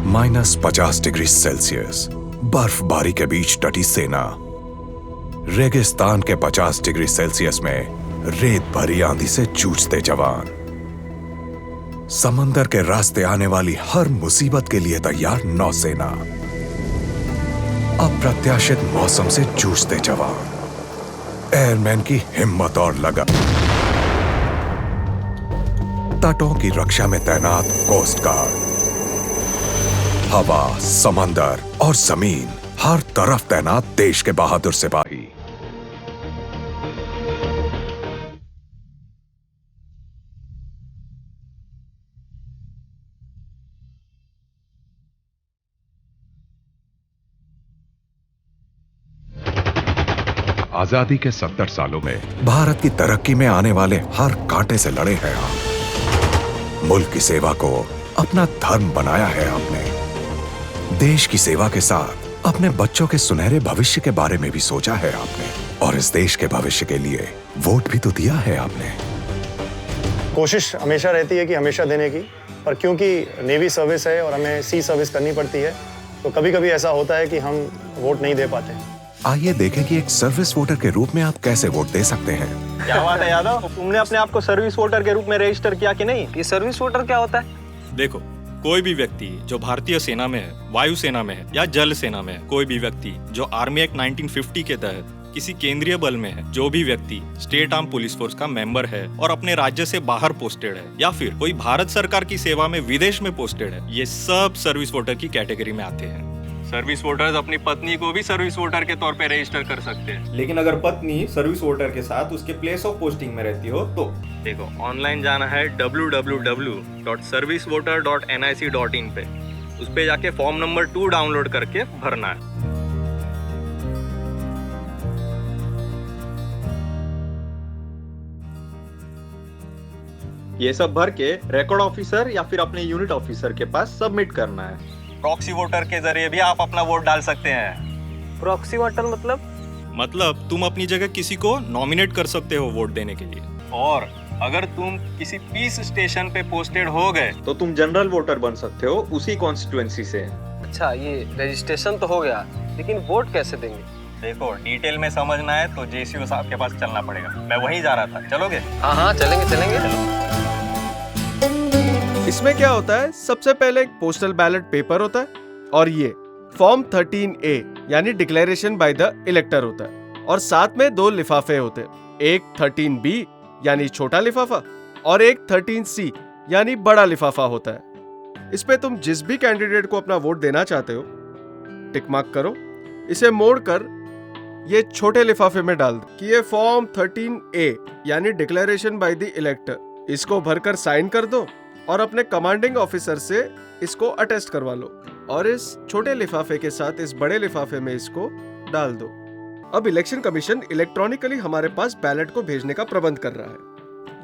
-50 degree Celsius बर्फबारी के बीच डटी सेना, रेगिस्तान के 50 डिग्री सेल्सियस में रेत भरी आंधी से जूझते जवान, समंदर के रास्ते आने वाली हर मुसीबत के लिए तैयार नौसेना, अप्रत्याशित मौसम से जूझते जवान, एयरमैन की हिम्मत और लगन, तटों की रक्षा में तैनात कोस्ट गार्ड, हवा, समंदर और जमीन, हर तरफ तैनात देश के बहादुर सिपाही। आजादी के 70 सालों में भारत की तरक्की में आने वाले हर कांटे से लड़े हैं आप। मुल्क की सेवा को अपना धर्म बनाया है आपने। देश की सेवा के साथ अपने बच्चों के सुनहरे भविष्य के बारे में भी सोचा है आपने, और इस देश के भविष्य के लिए वोट भी तो दिया है आपने। कोशिश हमेशा रहती है कि हमेशा देने की, पर क्योंकि नेवी सर्विस है और हमें सी सर्विस करनी पड़ती है, तो कभी कभी ऐसा होता है कि हम वोट नहीं दे पाते। आइए देखें कि एक सर्विस वोटर के रूप में आप कैसे वोट दे सकते हैं। क्या बात है यादव, तुमने अपने आप को सर्विस वोटर के रूप में रजिस्टर किया कि नहीं? ये सर्विस वोटर क्या होता है? देखो, कोई भी व्यक्ति जो भारतीय सेना में है, वायु सेना में है या जल सेना में है, कोई भी व्यक्ति जो आर्मी एक्ट 1950 के तहत किसी केंद्रीय बल में है, जो भी व्यक्ति स्टेट आर्म पुलिस फोर्स का मेंबर है और अपने राज्य से बाहर पोस्टेड है, या फिर कोई भारत सरकार की सेवा में विदेश में पोस्टेड है, ये सब सर्विस वोटर की कैटेगरी में आते हैं। सर्विस वोटर्स अपनी पत्नी को भी सर्विस वोटर के तौर पे रजिस्टर कर सकते हैं। लेकिन अगर पत्नी सर्विस वोटर के साथ उसके प्लेस ऑफ पोस्टिंग में रहती हो तो देखो, ऑनलाइन जाना है www.servicevoter.nic.in पे। उस पे जाके फॉर्म नंबर 2 डाउनलोड करके भरना है। ये सब भर के रिकॉर्ड ऑफिसर या फिर अपने यूनिट ऑफिसर के पास सबमिट करना है। प्रॉक्सी वोटर के जरिए भी आप अपना वोट डाल सकते हैं। प्रॉक्सी वोटर मतलब तुम अपनी जगह किसी को नॉमिनेट कर सकते हो वोट देने के लिए। और अगर तुम किसी पीस स्टेशन पे पोस्टेड हो गए तो तुम जनरल वोटर बन सकते हो उसी कॉन्स्टिट्यूएंसी से। अच्छा, ये रजिस्ट्रेशन तो हो गया, लेकिन वोट कैसे देंगे? देखो, डिटेल में समझना है तो जेसीओ साहब के पास चलना पड़ेगा। मैं वहीं जा रहा था, चलोगे? हाँ, चलेंगे। इसमें क्या होता है, सबसे पहले एक पोस्टल बैलेट पेपर होता है और ये फॉर्म 13A यानी डिक्लेरेशन बाय द इलेक्टर होता है, और साथ में 2 लिफाफे होते हैं, एक 13B यानी छोटा लिफाफा और एक 13C यानी बड़ा लिफाफा होता है। इस पे तुम जिस भी कैंडिडेट को अपना वोट देना चाहते हो टिक मार्क करो, इसे मोड़कर ये छोटे लिफाफे में डाल दो कि ये फॉर्म 13A यानी डिक्लेरेशन बाय द इलेक्टर, इसको भरकर साइन कर दो और अपने कमांडिंग ऑफिसर से इसको अटेस्ट करवा लो, और इस छोटे लिफाफे के साथ इस बड़े लिफाफे में इसको डाल दो। अब इलेक्शन कमीशन इलेक्ट्रॉनिकली हमारे पास बैलेट को भेजने का प्रबंध कर रहा है,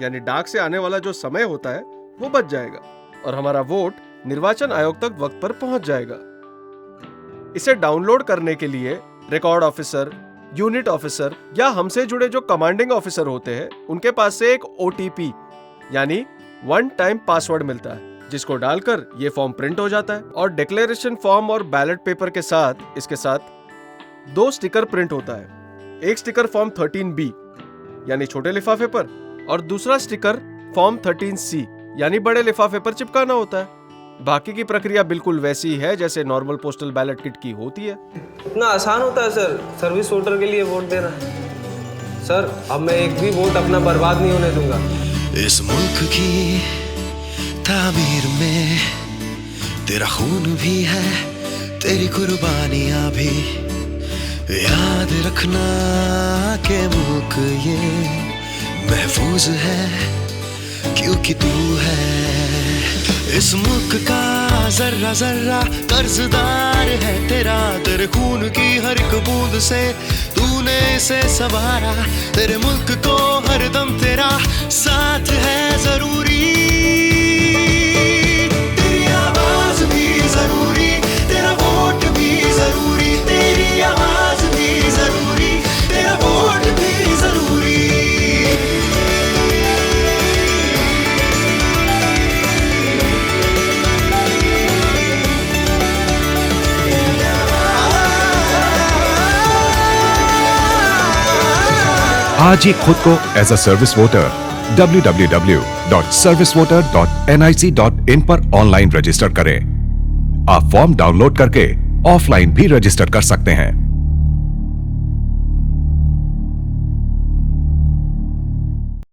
यानी डाक से आने वाला जो समय होता है वो बच जाएगा और हमारा वोट निर्वाचन आयोग तक वक्त पर पहुंच जाएगा। इसे डाउनलोड करने के लिए रिकॉर्ड ऑफिसर, यूनिट ऑफिसर या हमसे जुड़े जो कमांडिंग ऑफिसर होते हैं उनके पास से एक OTP यानी 1 टाइम पासवर्ड मिलता है, जिसको डालकर ये फॉर्म प्रिंट हो जाता है और डिक्लेरेशन फॉर्म और बैलेट पेपर के साथ इसके साथ 2 स्टिकर प्रिंट होता है। एक स्टिकर फॉर्म 13B यानी छोटे लिफाफे पर और दूसरा स्टिकर फॉर्म 13C यानी बड़े लिफाफे पर चिपकाना होता है। बाकी की प्रक्रिया बिल्कुल वैसी ही है जैसे नॉर्मल पोस्टल बैलेट किट की होती है। इतना आसान होता है सर सर्विस वोटर के लिए वोट देना? सर, अब मैं एक भी वोट अपना बर्बाद नहीं होने दूंगा। इस मुल्क की तामीर में तेरा खून भी है, तेरी कुर्बानियां भी। याद रखना के मुल्क ये महफूज है क्योंकि तू है इस मुल्क का जर्रा जर्रा कर्जदार है तेरा। तेरे खून की हर एक बूंद से तूने इसे संवारा, तेरे मुल्क को हरदम तेरा साथ है जरूरी। तेरी आवाज भी जरूरी, तेरा वोट भी जरूरी, तेरी आवाज भी जरूरी, तेरा वोट भी जरूरी। आज ही खुद को as a service voter www.servicevoter.nic.in पर ऑनलाइन रजिस्टर करें। आप फॉर्म डाउनलोड करके ऑफलाइन भी रजिस्टर कर सकते हैं।